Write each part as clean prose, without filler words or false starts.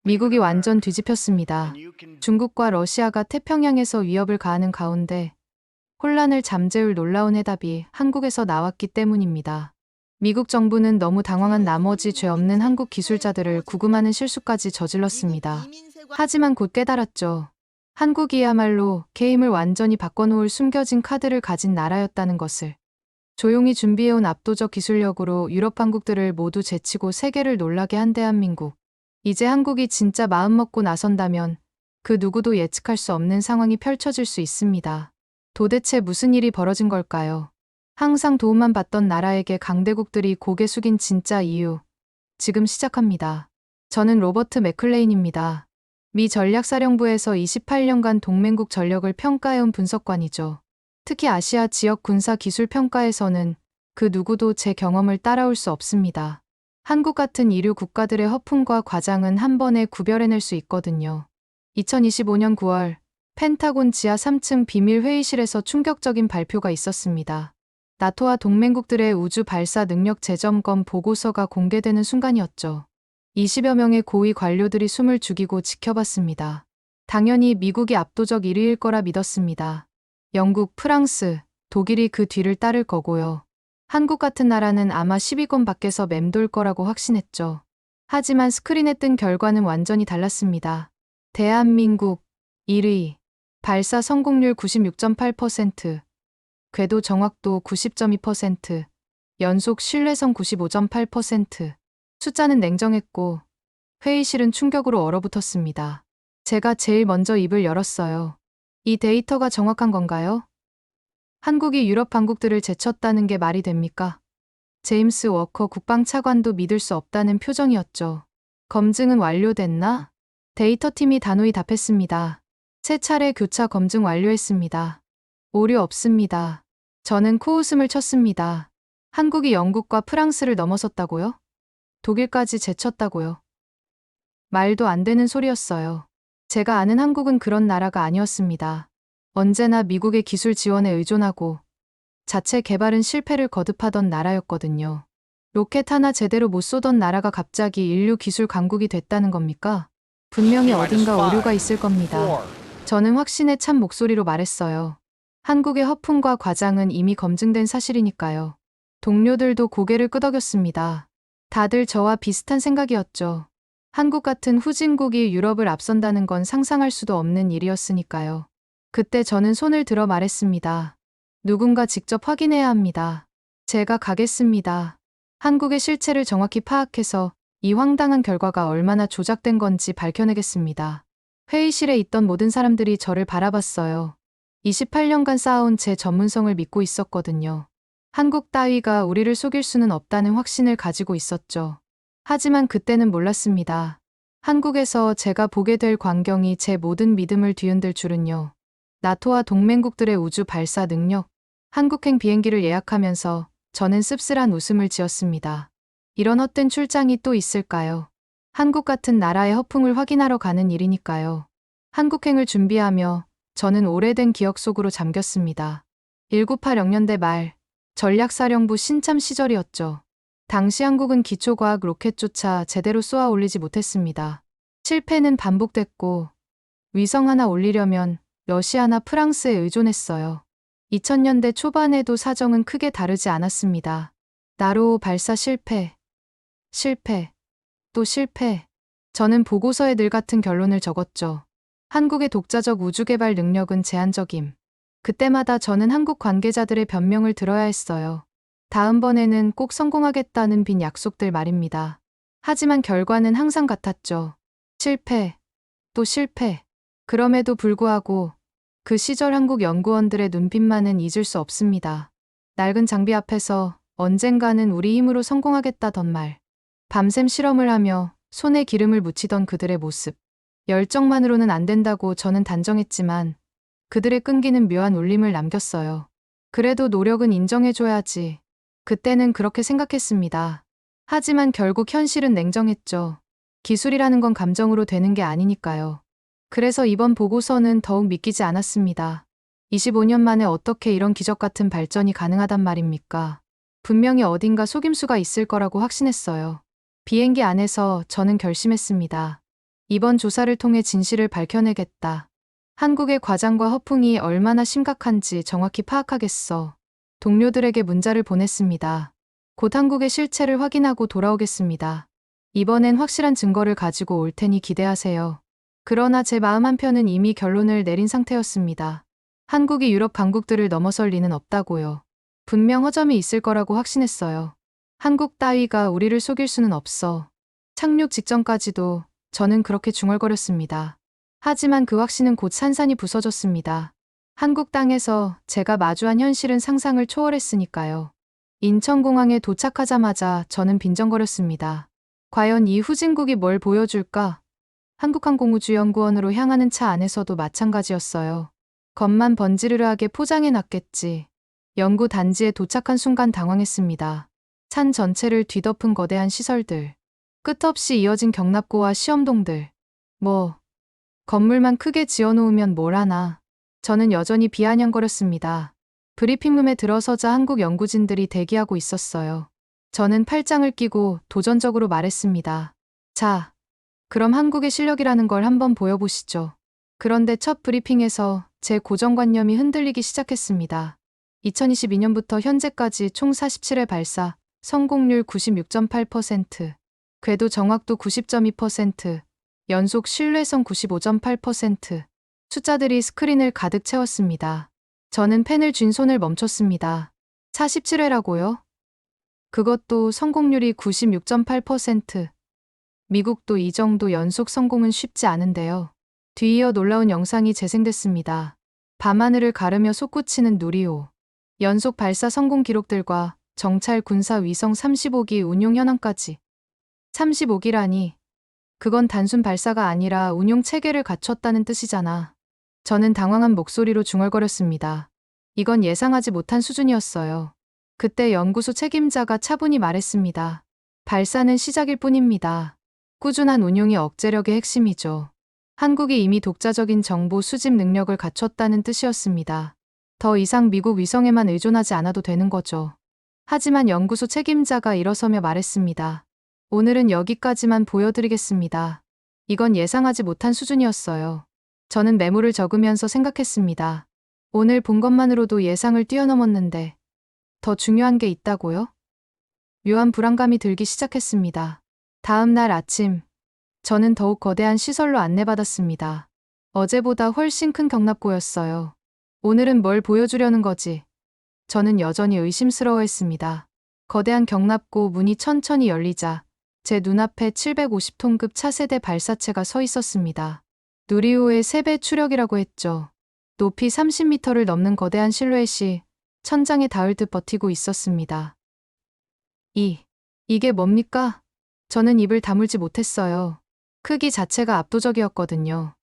미국이 완전 뒤집혔습니다. 중국과 러시아가 태평양에서 위협을 가하는 가운데 혼란을 잠재울 놀라운 해답이 한국에서 나왔기 때문입니다. 미국 정부는 너무 당황한 나머지 죄 없는 한국 기술자들을 구금하는 실수까지 저질렀습니다. 하지만 곧 깨달았죠. 한국이야말로 게임을 완전히 바꿔놓을 숨겨진 카드를 가진 나라였다는 것을. 조용히 준비해온 압도적 기술력으로 유럽 강국들을 모두 제치고 세계를 놀라게 한 대한민국. 이제 한국이 진짜 마음먹고 나선다면 그 누구도 예측할 수 없는 상황이 펼쳐질 수 있습니다. 도대체 무슨 일이 벌어진 걸까요? 항상 도움만 받던 나라에게 강대국들이 고개 숙인 진짜 이유. 지금 시작합니다. 저는 로버트 맥클레인입니다. 미 전략사령부에서 28년간 동맹국 전력을 평가해온 분석관이죠. 특히 아시아 지역 군사 기술 평가에서는 그 누구도 제 경험을 따라올 수 없습니다. 한국 같은 이류 국가들의 허풍과 과장은 한 번에 구별해낼 수 있거든요. 2025년 9월 펜타곤 지하 3층 비밀 회의실에서 충격적인 발표가 있었습니다. 나토와 동맹국들의 우주 발사 능력 재점검 보고서가 공개되는 순간이었죠. 20여 명의 고위 관료들이 숨을 죽이고 지켜봤습니다. 당연히 미국이 압도적 1위일 거라 믿었습니다. 영국, 프랑스, 독일이 그 뒤를 따를 거고요. 한국 같은 나라는 아마 10위권 밖에서 맴돌 거라고 확신했죠. 하지만 스크린에 뜬 결과는 완전히 달랐습니다. 대한민국 1위, 발사 성공률 96.8%, 궤도 정확도 90.2%, 연속 신뢰성 95.8%. 숫자는 냉정했고 회의실은 충격으로 얼어붙었습니다. 제가 제일 먼저 입을 열었어요. 이 데이터가 정확한 건가요? 한국이 유럽 강국들을 제쳤다는 게 말이 됩니까? 제임스 워커 국방차관도 믿을 수 없다는 표정이었죠. 검증은 완료됐나? 데이터팀이 단호히 답했습니다. 세 차례 교차 검증 완료했습니다. 오류 없습니다. 저는 코웃음을 쳤습니다. 한국이 영국과 프랑스를 넘어섰다고요? 독일까지 제쳤다고요? 말도 안 되는 소리였어요. 제가 아는 한국은 그런 나라가 아니었습니다. 언제나 미국의 기술 지원에 의존하고 자체 개발은 실패를 거듭하던 나라였거든요. 로켓 하나 제대로 못 쏘던 나라가 갑자기 인류 기술 강국이 됐다는 겁니까? 분명히 어딘가 오류가 있을 겁니다. 저는 확신에 찬 목소리로 말했어요. 한국의 허풍과 과장은 이미 검증된 사실이니까요. 동료들도 고개를 끄덕였습니다. 다들 저와 비슷한 생각이었죠. 한국 같은 후진국이 유럽을 앞선다는 건 상상할 수도 없는 일이었으니까요. 그때 저는 손을 들어 말했습니다. 누군가 직접 확인해야 합니다. 제가 가겠습니다. 한국의 실체를 정확히 파악해서 이 황당한 결과가 얼마나 조작된 건지 밝혀내겠습니다. 회의실에 있던 모든 사람들이 저를 바라봤어요. 28년간 쌓아온 제 전문성을 믿고 있었거든요. 한국 따위가 우리를 속일 수는 없다는 확신을 가지고 있었죠. 하지만 그때는 몰랐습니다. 한국에서 제가 보게 될 광경이 제 모든 믿음을 뒤흔들 줄은요. 나토와 동맹국들의 우주 발사 능력, 한국행 비행기를 예약하면서 저는 씁쓸한 웃음을 지었습니다. 이런 헛된 출장이 또 있을까요? 한국 같은 나라의 허풍을 확인하러 가는 일이니까요. 한국행을 준비하며 저는 오래된 기억 속으로 잠겼습니다. 1980년대 말, 전략사령부 신참 시절이었죠. 당시 한국은 기초과학 로켓조차 제대로 쏘아 올리지 못했습니다. 실패는 반복됐고 위성 하나 올리려면 러시아나 프랑스에 의존했어요. 2000년대 초반에도 사정은 크게 다르지 않았습니다. 나로 발사 실패, 실패, 또 실패. 저는 보고서에 늘 같은 결론을 적었죠. 한국의 독자적 우주개발 능력은 제한적임. 그때마다 저는 한국 관계자들의 변명을 들어야 했어요. 다음번에는 꼭 성공하겠다는 빈 약속들 말입니다. 하지만 결과는 항상 같았죠. 실패, 또 실패. 그럼에도 불구하고 그 시절 한국 연구원들의 눈빛만은 잊을 수 없습니다. 낡은 장비 앞에서 언젠가는 우리 힘으로 성공하겠다던 말. 밤샘 실험을 하며 손에 기름을 묻히던 그들의 모습. 열정만으로는 안 된다고 저는 단정했지만 그들의 끈기는 묘한 울림을 남겼어요. 그래도 노력은 인정해줘야지. 그때는 그렇게 생각했습니다. 하지만 결국 현실은 냉정했죠. 기술이라는 건 감정으로 되는 게 아니니까요. 그래서 이번 보고서는 더욱 믿기지 않았습니다. 25년 만에 어떻게 이런 기적 같은 발전이 가능하단 말입니까? 분명히 어딘가 속임수가 있을 거라고 확신했어요. 비행기 안에서 저는 결심했습니다. 이번 조사를 통해 진실을 밝혀내겠다. 한국의 과장과 허풍이 얼마나 심각한지 정확히 파악하겠어. 동료들에게 문자를 보냈습니다. 곧 한국의 실체를 확인하고 돌아오겠습니다. 이번엔 확실한 증거를 가지고 올 테니 기대하세요. 그러나 제 마음 한편은 이미 결론을 내린 상태였습니다. 한국이 유럽 강국들을 넘어설 리는 없다고요. 분명 허점이 있을 거라고 확신했어요. 한국 따위가 우리를 속일 수는 없어. 착륙 직전까지도 저는 그렇게 중얼거렸습니다. 하지만 그 확신은 곧 산산이 부서졌습니다. 한국 땅에서 제가 마주한 현실은 상상을 초월했으니까요. 인천공항에 도착하자마자 저는 빈정거렸습니다. 과연 이 후진국이 뭘 보여줄까? 한국항공우주연구원으로 향하는 차 안에서도 마찬가지였어요. 겉만 번지르르하게 포장해놨겠지. 연구 단지에 도착한 순간 당황했습니다. 산 전체를 뒤덮은 거대한 시설들. 끝없이 이어진 경납고와 시험동들. 건물만 크게 지어놓으면 뭘 하나. 저는 여전히 비아냥거렸습니다. 브리핑룸에 들어서자 한국 연구진들이 대기하고 있었어요. 저는 팔짱을 끼고 도전적으로 말했습니다. 자, 그럼 한국의 실력이라는 걸 한번 보여보시죠. 그런데 첫 브리핑에서 제 고정관념이 흔들리기 시작했습니다. 2022년부터 현재까지 총 47회 발사, 성공률 96.8%, 궤도 정확도 90.2%, 연속 신뢰성 95.8%. 숫자들이 스크린을 가득 채웠습니다. 저는 펜을 쥔 손을 멈췄습니다. 47회라고요? 그것도 성공률이 96.8%. 미국도 이 정도 연속 성공은 쉽지 않은데요. 뒤이어 놀라운 영상이 재생됐습니다. 밤하늘을 가르며 솟구치는 누리호. 연속 발사 성공 기록들과 정찰 군사 위성 35기 운용 현황까지. 35기라니. 그건 단순 발사가 아니라 운용 체계를 갖췄다는 뜻이잖아. 저는 당황한 목소리로 중얼거렸습니다. 이건 예상하지 못한 수준이었어요. 그때 연구소 책임자가 차분히 말했습니다. 발사는 시작일 뿐입니다. 꾸준한 운용이 억제력의 핵심이죠. 한국이 이미 독자적인 정보 수집 능력을 갖췄다는 뜻이었습니다. 더 이상 미국 위성에만 의존하지 않아도 되는 거죠. 하지만 연구소 책임자가 일어서며 말했습니다. 오늘은 여기까지만 보여드리겠습니다. 이건 예상하지 못한 수준이었어요. 저는 메모를 적으면서 생각했습니다. 오늘 본 것만으로도 예상을 뛰어넘었는데 더 중요한 게 있다고요? 묘한 불안감이 들기 시작했습니다. 다음 날 아침, 저는 더욱 거대한 시설로 안내받았습니다. 어제보다 훨씬 큰 경납고였어요. 오늘은 뭘 보여주려는 거지? 저는 여전히 의심스러워했습니다. 거대한 경납고 문이 천천히 열리자 제 눈앞에 750톤급 차세대 발사체가 서 있었습니다. 누리호의 3배 추력이라고 했죠. 높이 30m를 넘는 거대한 실루엣이 천장에 닿을 듯 버티고 있었습니다. 이게 뭡니까? 저는 입을 다물지 못했어요. 크기 자체가 압도적이었거든요.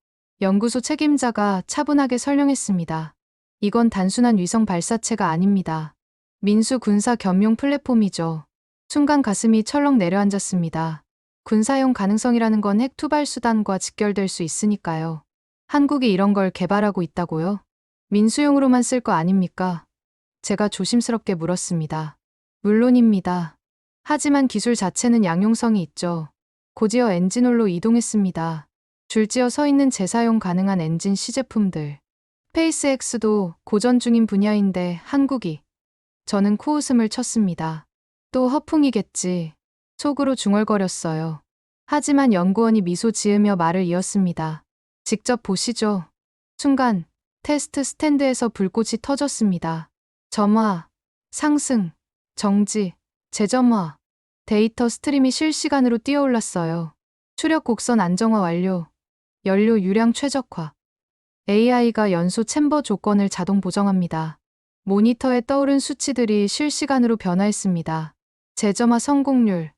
연구소 책임자가 차분하게 설명했습니다. 이건 단순한 위성 발사체가 아닙니다. 민수 군사 겸용 플랫폼이죠. 순간 가슴이 철렁 내려앉았습니다. 군사용 가능성이라는 건 핵 투발 수단과 직결될 수 있으니까요. 한국이 이런 걸 개발하고 있다고요? 민수용으로만 쓸 거 아닙니까? 제가 조심스럽게 물었습니다. 물론입니다. 하지만 기술 자체는 양용성이 있죠. 곧이어 엔진홀로 이동했습니다. 줄지어 서 있는 재사용 가능한 엔진 시제품들. 스페이스X도 고전 중인 분야인데 한국이. 저는 코웃음을 쳤습니다. 또 허풍이겠지. 속으로 중얼거렸어요. 하지만 연구원이 미소 지으며 말을 이었습니다. 직접 보시죠. 순간 테스트 스탠드에서 불꽃이 터졌습니다. 점화, 상승, 정지, 재점화. 데이터 스트림이 실시간으로 뛰어올랐어요. 추력 곡선 안정화 완료. 연료 유량 최적화. AI가 연소 챔버 조건을 자동 보정합니다. 모니터에 떠오른 수치들이 실시간으로 변화했습니다. 재점화 성공률,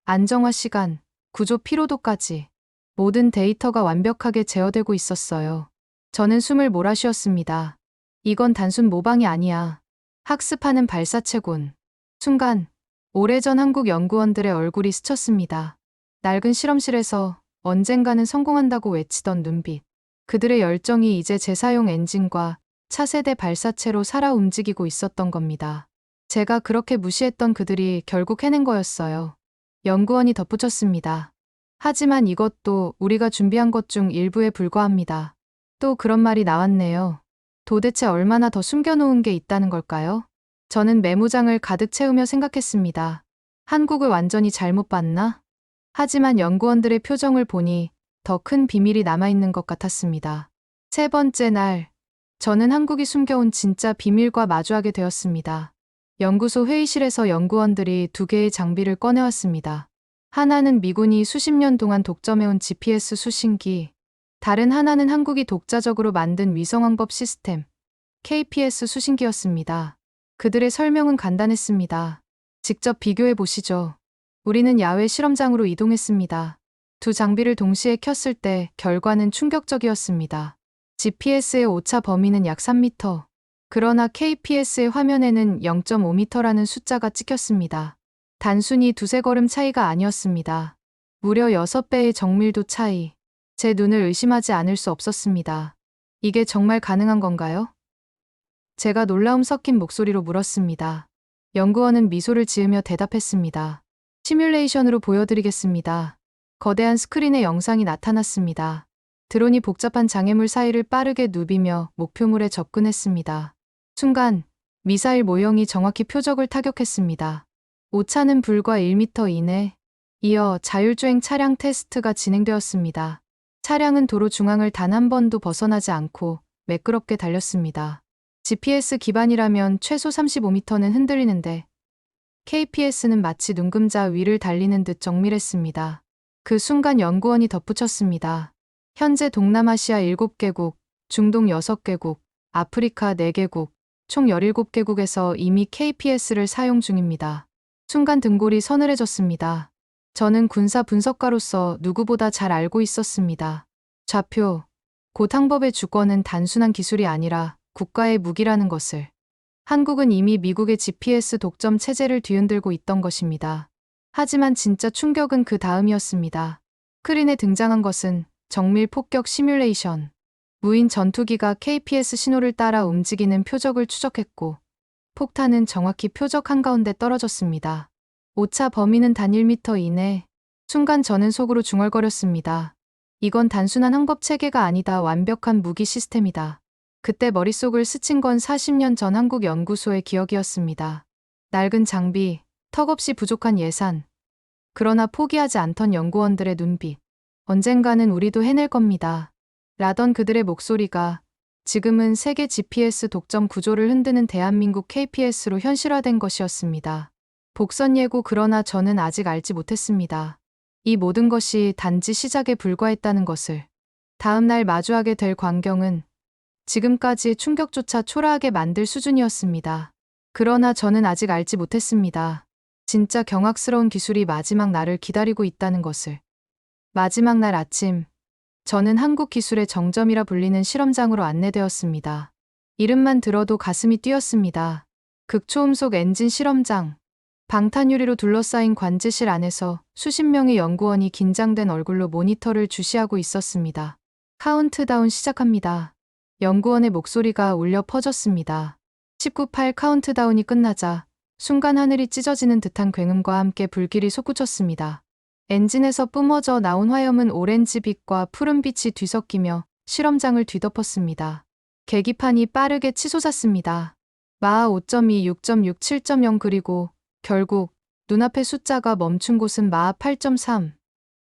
안정화 시간, 구조 피로도까지. 모든 데이터가 완벽하게 제어되고 있었어요. 저는 숨을 몰아쉬었습니다. 이건 단순 모방이 아니야. 학습하는 발사체군. 순간 오래전 한국 연구원들의 얼굴이 스쳤습니다. 낡은 실험실에서 언젠가는 성공한다고 외치던 눈빛. 그들의 열정이 이제 재사용 엔진과 차세대 발사체로 살아 움직이고 있었던 겁니다. 제가 그렇게 무시했던 그들이 결국 해낸 거였어요. 연구원이 덧붙였습니다. 하지만 이것도 우리가 준비한 것 중 일부에 불과합니다. 또 그런 말이 나왔네요. 도대체 얼마나 더 숨겨놓은 게 있다는 걸까요? 저는 메모장을 가득 채우며 생각했습니다. 한국을 완전히 잘못 봤나? 하지만 연구원들의 표정을 보니 더 큰 비밀이 남아있는 것 같았습니다. 세 번째 날, 저는 한국이 숨겨온 진짜 비밀과 마주하게 되었습니다. 연구소 회의실에서 연구원들이 두 개의 장비를 꺼내왔습니다. 하나는 미군이 수십 년 동안 독점해온 GPS 수신기, 다른 하나는 한국이 독자적으로 만든 위성왕법 시스템, KPS 수신기였습니다. 그들의 설명은 간단했습니다. 직접 비교해 보시죠. 우리는 야외 실험장으로 이동했습니다. 두 장비를 동시에 켰을 때 결과는 충격적이었습니다. GPS의 오차 범위는 약 3m. 그러나 KPS의 화면에는 0.5m라는 숫자가 찍혔습니다. 단순히 두세 걸음 차이가 아니었습니다. 무려 6배의 정밀도 차이. 제 눈을 의심하지 않을 수 없었습니다. 이게 정말 가능한 건가요? 제가 놀라움 섞인 목소리로 물었습니다. 연구원은 미소를 지으며 대답했습니다. 시뮬레이션으로 보여드리겠습니다. 거대한 스크린에 영상이 나타났습니다. 드론이 복잡한 장애물 사이를 빠르게 누비며 목표물에 접근했습니다. 순간 미사일 모형이 정확히 표적을 타격했습니다. 오차는 불과 1m 이내. 이어 자율주행 차량 테스트가 진행되었습니다. 차량은 도로 중앙을 단 한 번도 벗어나지 않고 매끄럽게 달렸습니다. GPS 기반이라면 최소 35m는 흔들리는데 KPS는 마치 눈금자 위를 달리는 듯 정밀했습니다. 그 순간 연구원이 덧붙였습니다. 현재 동남아시아 7개국, 중동 6개국, 아프리카 4개국, 총 17개국에서 이미 KPS를 사용 중입니다. 순간 등골이 서늘해졌습니다. 저는 군사 분석가로서 누구보다 잘 알고 있었습니다. 좌표, 곧 항법의 주권은 단순한 기술이 아니라 국가의 무기라는 것을. 한국은 이미 미국의 GPS 독점 체제를 뒤흔들고 있던 것입니다. 하지만 진짜 충격은 그 다음이었습니다. 스크린에 등장한 것은 정밀 폭격 시뮬레이션. 무인 전투기가 KPS 신호를 따라 움직이는 표적을 추적했고, 폭탄은 정확히 표적 한가운데 떨어졌습니다. 오차 범위는 단 1m 이내. 순간 저는 속으로 중얼거렸습니다. 이건 단순한 항법 체계가 아니다. 완벽한 무기 시스템이다. 그때 머릿속을 스친 건 40년 전 한국 연구소의 기억이었습니다. 낡은 장비, 턱없이 부족한 예산. 그러나 포기하지 않던 연구원들의 눈빛. 언젠가는 우리도 해낼 겁니다. 라던 그들의 목소리가 지금은 세계 GPS 독점 구조를 흔드는 대한민국 KPS로 현실화된 것이었습니다. 복선 예고. 그러나 저는 아직 알지 못했습니다. 이 모든 것이 단지 시작에 불과했다는 것을. 다음 날 마주하게 될 광경은 지금까지의 충격조차 초라하게 만들 수준이었습니다. 그러나 저는 아직 알지 못했습니다. 진짜 경악스러운 기술이 마지막 날을 기다리고 있다는 것을. 마지막 날 아침, 저는 한국 기술의 정점이라 불리는 실험장으로 안내되었습니다. 이름만 들어도 가슴이 뛰었습니다. 극초음속 엔진 실험장. 방탄유리로 둘러싸인 관제실 안에서 수십 명의 연구원이 긴장된 얼굴로 모니터를 주시하고 있었습니다. 카운트다운 시작합니다. 연구원의 목소리가 울려 퍼졌습니다. 19, 8 카운트다운이 끝나자 순간 하늘이 찢어지는 듯한 굉음과 함께 불길이 솟구쳤습니다. 엔진에서 뿜어져 나온 화염은 오렌지빛과 푸른빛이 뒤섞이며 실험장을 뒤덮었습니다. 계기판이 빠르게 치솟았습니다. 마하 5.2, 6.6, 7.0 그리고 결국 눈앞의 숫자가 멈춘 곳은 마하 8.3.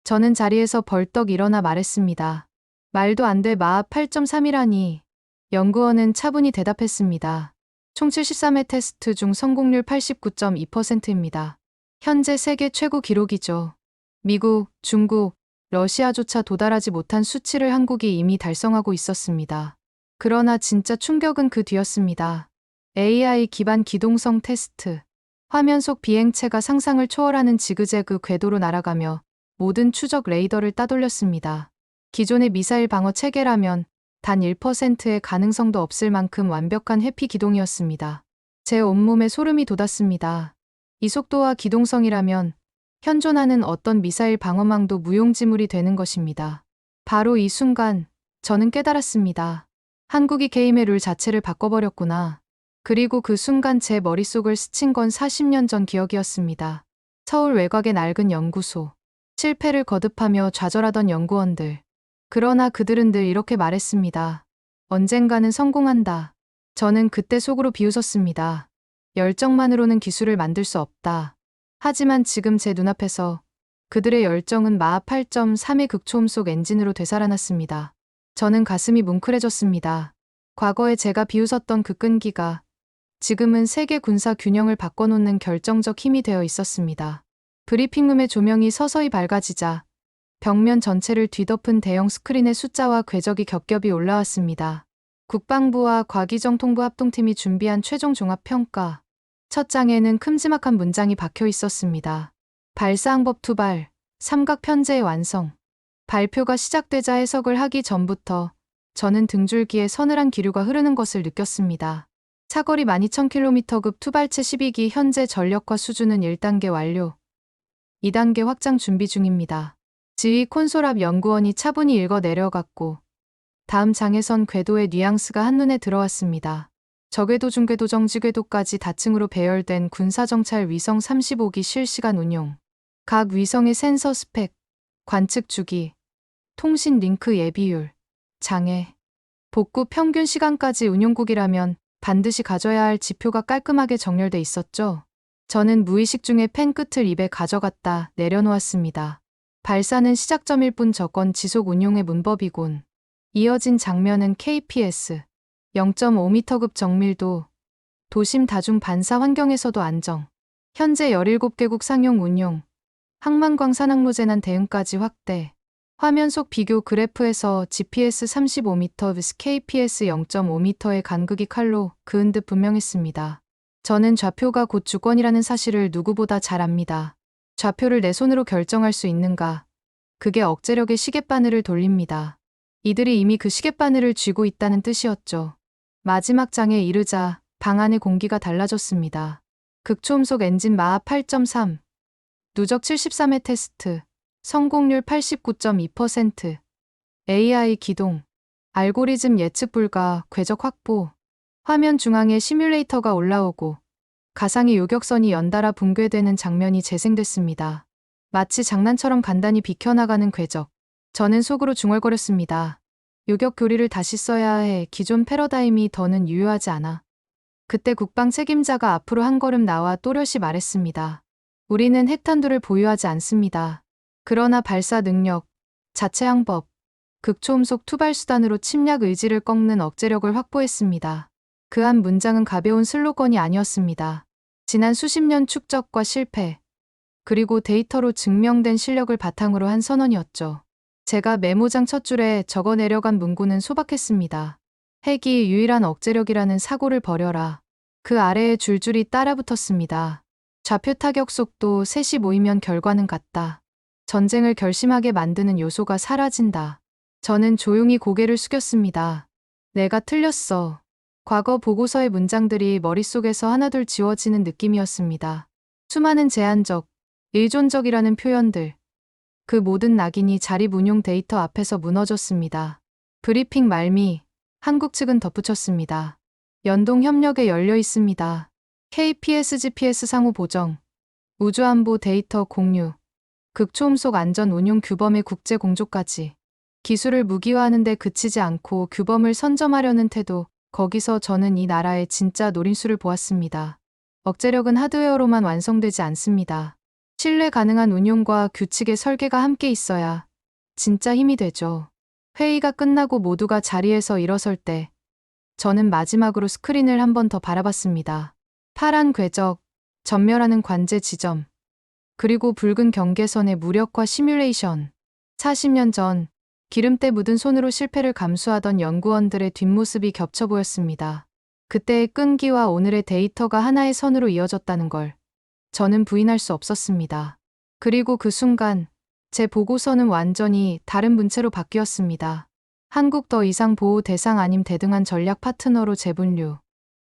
저는 자리에서 벌떡 일어나 말했습니다. 말도 안 돼. 마하 8.3이라니. 연구원은 차분히 대답했습니다. 총 73회 테스트 중 성공률 89.2%입니다. 현재 세계 최고 기록이죠. 미국, 중국, 러시아조차 도달하지 못한 수치를 한국이 이미 달성하고 있었습니다. 그러나 진짜 충격은 그 뒤였습니다. AI 기반 기동성 테스트. 화면 속 비행체가 상상을 초월하는 지그재그 궤도로 날아가며 모든 추적 레이더를 따돌렸습니다. 기존의 미사일 방어 체계라면 단 1%의 가능성도 없을 만큼 완벽한 회피 기동이었습니다. 제 온몸에 소름이 돋았습니다. 이 속도와 기동성이라면 현존하는 어떤 미사일 방어망도 무용지물이 되는 것입니다. 바로 이 순간 저는 깨달았습니다. 한국이 게임의 룰 자체를 바꿔버렸구나. 그리고 그 순간 제 머릿속을 스친 건 40년 전 기억이었습니다. 서울 외곽의 낡은 연구소. 실패를 거듭하며 좌절하던 연구원들. 그러나 그들은 늘 이렇게 말했습니다. 언젠가는 성공한다. 저는 그때 속으로 비웃었습니다. 열정만으로는 기술을 만들 수 없다. 하지만 지금 제 눈앞에서 그들의 열정은 마하 8.3의 극초음속 엔진으로 되살아났습니다. 저는 가슴이 뭉클해졌습니다. 과거에 제가 비웃었던 그 끈기가 지금은 세계 군사 균형을 바꿔놓는 결정적 힘이 되어 있었습니다. 브리핑룸의 조명이 서서히 밝아지자 벽면 전체를 뒤덮은 대형 스크린의 숫자와 궤적이 겹겹이 올라왔습니다. 국방부와 과기정통부 합동팀이 준비한 최종 종합평가. 첫 장에는 큼지막한 문장이 박혀 있었습니다. 발사항법 투발, 삼각 편제의 완성. 발표가 시작되자 해석을 하기 전부터 저는 등줄기에 서늘한 기류가 흐르는 것을 느꼈습니다. 사거리 12,000km급 투발체 12기 현재 전력화 수준은 1단계 완료. 2단계 확장 준비 중입니다. 지휘 콘솔 앞 연구원이 차분히 읽어 내려갔고 다음 장에선 궤도의 뉘앙스가 한눈에 들어왔습니다. 저궤도, 중궤도, 정지궤도까지 다층으로 배열된 군사정찰 위성 35기 실시간 운용. 각 위성의 센서 스펙, 관측 주기, 통신 링크 예비율, 장애, 복구 평균 시간까지 운용국이라면 반드시 가져야 할 지표가 깔끔하게 정렬돼 있었죠. 저는 무의식 중에 펜 끝을 입에 가져갔다 내려놓았습니다. 발사는 시작점일 뿐 저건 지속 운용의 문법이곤. 이어진 장면은 KPS 0.5m급 정밀도, 도심 다중 반사 환경에서도 안정. 현재 17개국 상용 운용, 항만광 산항로 재난 대응까지 확대. 화면 속 비교 그래프에서 GPS 35m vs KPS 0.5m의 간극이 칼로 그은 듯 분명했습니다. 저는 좌표가 곧 주권이라는 사실을 누구보다 잘 압니다. 좌표를 내 손으로 결정할 수 있는가? 그게 억제력의 시계바늘을 돌립니다. 이들이 이미 그 시계바늘을 쥐고 있다는 뜻이었죠. 마지막 장에 이르자 방 안의 공기가 달라졌습니다. 극초음속 엔진 마하 8.3, 누적 73회 테스트, 성공률 89.2%, AI 기동, 알고리즘 예측 불가, 궤적 확보, 화면 중앙에 시뮬레이터가 올라오고 가상의 요격선이 연달아 붕괴되는 장면이 재생됐습니다. 마치 장난처럼 간단히 비켜나가는 궤적. 저는 속으로 중얼거렸습니다. 요격 교리를 다시 써야 해. 기존 패러다임이 더는 유효하지 않아. 그때 국방 책임자가 앞으로 한 걸음 나와 또렷이 말했습니다. 우리는 핵탄두를 보유하지 않습니다. 그러나 발사 능력, 자체 항법, 극초음속 투발 수단으로 침략 의지를 꺾는 억제력을 확보했습니다. 그 한 문장은 가벼운 슬로건이 아니었습니다. 지난 수십 년 축적과 실패, 그리고 데이터로 증명된 실력을 바탕으로 한 선언이었죠. 제가 메모장 첫 줄에 적어 내려간 문구는 소박했습니다. 핵이 유일한 억제력이라는 사고를 버려라. 그 아래에 줄줄이 따라붙었습니다. 좌표 타격 속도, 셋이 모이면 결과는 같다. 전쟁을 결심하게 만드는 요소가 사라진다. 저는 조용히 고개를 숙였습니다. 내가 틀렸어. 과거 보고서의 문장들이 머릿속에서 하나둘 지워지는 느낌이었습니다. 수많은 제한적, 의존적이라는 표현들. 그 모든 낙인이 자립 운용 데이터 앞에서 무너졌습니다. 브리핑 말미, 한국 측은 덧붙였습니다. 연동 협력에 열려 있습니다. KPS, GPS 상호 보정, 우주안보 데이터 공유, 극초음속 안전 운용 규범의 국제 공조까지. 기술을 무기화하는 데 그치지 않고 규범을 선점하려는 태도, 거기서 저는 이 나라의 진짜 노림수를 보았습니다. 억제력은 하드웨어로만 완성되지 않습니다. 신뢰 가능한 운용과 규칙의 설계가 함께 있어야 진짜 힘이 되죠. 회의가 끝나고 모두가 자리에서 일어설 때 저는 마지막으로 스크린을 한 번 더 바라봤습니다. 파란 궤적, 전멸하는 관제 지점, 그리고 붉은 경계선의 무력화 시뮬레이션. 40년 전 기름때 묻은 손으로 실패를 감수하던 연구원들의 뒷모습이 겹쳐 보였습니다. 그때의 끈기와 오늘의 데이터가 하나의 선으로 이어졌다는 걸 저는 부인할 수 없었습니다. 그리고 그 순간 제 보고서는 완전히 다른 문체로 바뀌었습니다. 한국 더 이상 보호 대상 아님 대등한 전략 파트너로 재분류.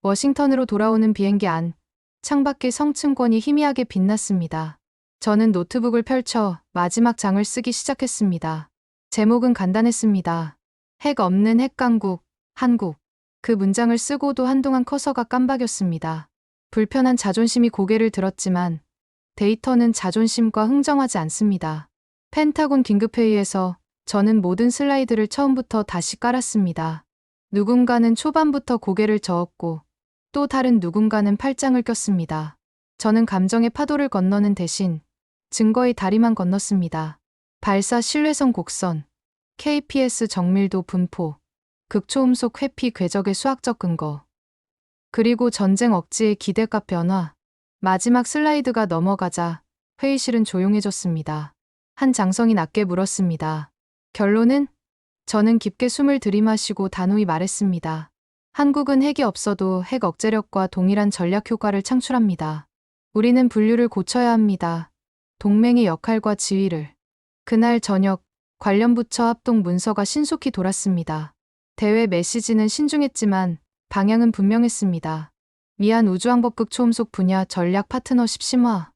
워싱턴으로 돌아오는 비행기 안, 창밖의 성층권이 희미하게 빛났습니다. 저는 노트북을 펼쳐 마지막 장을 쓰기 시작했습니다. 제목은 간단했습니다. 핵 없는 핵강국, 한국. 그 문장을 쓰고도 한동안 커서가 깜박였습니다. 불편한 자존심이 고개를 들었지만 데이터는 자존심과 흥정하지 않습니다. 펜타곤 긴급회의에서 저는 모든 슬라이드를 처음부터 다시 깔았습니다. 누군가는 초반부터 고개를 저었고 또 다른 누군가는 팔짱을 꼈습니다. 저는 감정의 파도를 건너는 대신 증거의 다리만 건넜습니다. 발사 신뢰성 곡선, KPS 정밀도 분포, 극초음속 회피 궤적의 수학적 근거, 그리고 전쟁 억지의 기대값 변화. 마지막 슬라이드가 넘어가자 회의실은 조용해졌습니다. 한 장성이 낮게 물었습니다. 결론은? 저는 깊게 숨을 들이마시고 단호히 말했습니다. 한국은 핵이 없어도 핵 억제력과 동일한 전략 효과를 창출합니다. 우리는 분류를 고쳐야 합니다. 동맹의 역할과 지위를. 그날 저녁 관련 부처 합동 문서가 신속히 돌았습니다. 대회 메시지는 신중했지만 방향은 분명했습니다. 미한 우주항법극 초음속 분야 전략 파트너십 심화.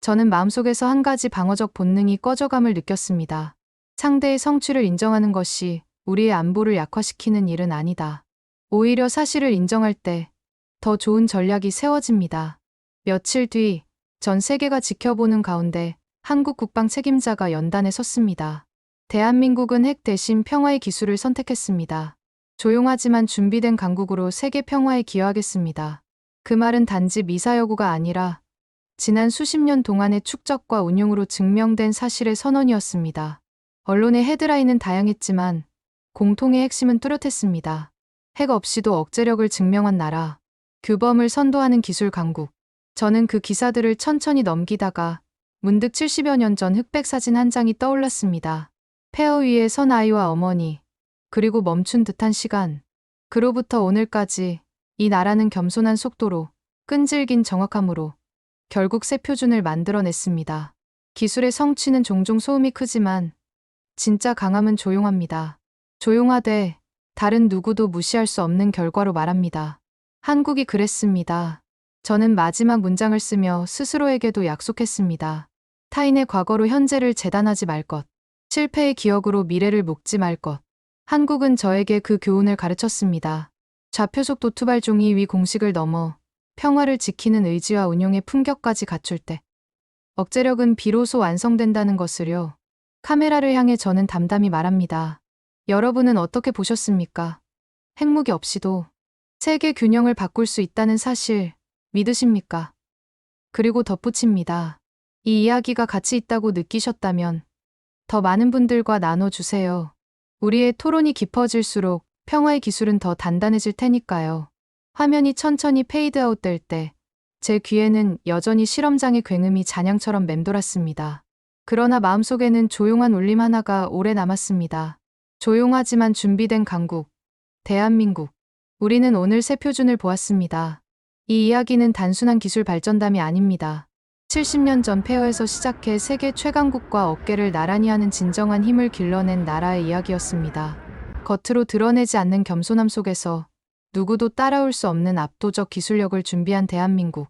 저는 마음속에서 한 가지 방어적 본능이 꺼져감을 느꼈습니다. 상대의 성취를 인정하는 것이 우리의 안보를 약화시키는 일은 아니다. 오히려 사실을 인정할 때 더 좋은 전략이 세워집니다. 며칠 뒤 전 세계가 지켜보는 가운데 한국 국방 책임자가 연단에 섰습니다. 대한민국은 핵 대신 평화의 기술을 선택했습니다. 조용하지만 준비된 강국으로 세계 평화에 기여하겠습니다. 그 말은 단지 미사여구가 아니라 지난 수십 년 동안의 축적과 운용으로 증명된 사실의 선언이었습니다. 언론의 헤드라인은 다양했지만 공통의 핵심은 뚜렷했습니다. 핵 없이도 억제력을 증명한 나라, 규범을 선도하는 기술 강국. 저는 그 기사들을 천천히 넘기다가 문득 70여 년 전 흑백 사진 한 장이 떠올랐습니다. 폐허 위에 선 아이와 어머니, 그리고 멈춘 듯한 시간. 그로부터 오늘까지 이 나라는 겸손한 속도로, 끈질긴 정확함으로 결국 새 표준을 만들어냈습니다. 기술의 성취는 종종 소음이 크지만 진짜 강함은 조용합니다. 조용하되 다른 누구도 무시할 수 없는 결과로 말합니다. 한국이 그랬습니다. 저는 마지막 문장을 쓰며 스스로에게도 약속했습니다. 타인의 과거로 현재를 재단하지 말 것. 실패의 기억으로 미래를 묶지 말 것. 한국은 저에게 그 교훈을 가르쳤습니다. 좌표속 도투발 종이 위 공식을 넘어 평화를 지키는 의지와 운용의 품격까지 갖출 때 억제력은 비로소 완성된다는 것을요. 카메라를 향해 저는 담담히 말합니다. 여러분은 어떻게 보셨습니까? 핵무기 없이도 세계 균형을 바꿀 수 있다는 사실 믿으십니까? 그리고 덧붙입니다. 이 이야기가 가치 있다고 느끼셨다면 더 많은 분들과 나눠주세요. 우리의 토론이 깊어질수록 평화의 기술은 더 단단해질 테니까요. 화면이 천천히 페이드아웃 될 때 제 귀에는 여전히 실험장의 굉음이 잔향처럼 맴돌았습니다. 그러나 마음속에는 조용한 울림 하나가 오래 남았습니다. 조용하지만 준비된 강국, 대한민국. 우리는 오늘 새 표준을 보았습니다. 이 이야기는 단순한 기술 발전담이 아닙니다. 70년 전 폐허에서 시작해 세계 최강국과 어깨를 나란히 하는 진정한 힘을 길러낸 나라의 이야기였습니다. 겉으로 드러내지 않는 겸손함 속에서 누구도 따라올 수 없는 압도적 기술력을 준비한 대한민국.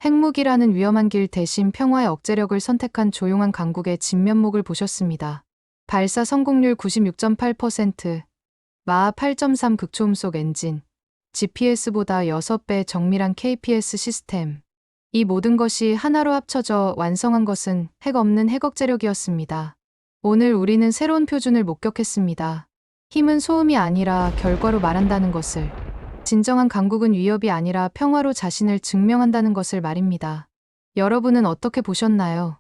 핵무기라는 위험한 길 대신 평화의 억제력을 선택한 조용한 강국의 진면목을 보셨습니다. 발사 성공률 96.8%, 마하 8.3 극초음속 엔진, GPS보다 6배 정밀한 KPS 시스템. 이 모든 것이 하나로 합쳐져 완성한 것은 핵 없는 핵 억제력이었습니다. 오늘 우리는 새로운 표준을 목격했습니다. 힘은 소음이 아니라 결과로 말한다는 것을. 진정한 강국은 위협이 아니라 평화로 자신을 증명한다는 것을 말입니다. 여러분은 어떻게 보셨나요?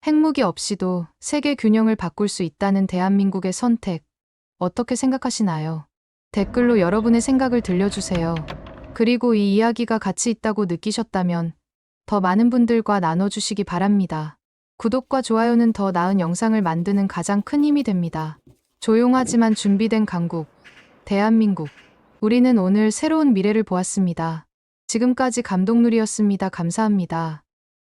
핵무기 없이도 세계 균형을 바꿀 수 있다는 대한민국의 선택, 어떻게 생각하시나요? 댓글로 여러분의 생각을 들려주세요. 그리고 이 이야기가 가치 있다고 느끼셨다면 더 많은 분들과 나눠주시기 바랍니다. 구독과 좋아요는 더 나은 영상을 만드는 가장 큰 힘이 됩니다. 조용하지만 준비된 강국, 대한민국. 우리는 오늘 새로운 미래를 보았습니다. 지금까지 감독누리였습니다. 감사합니다.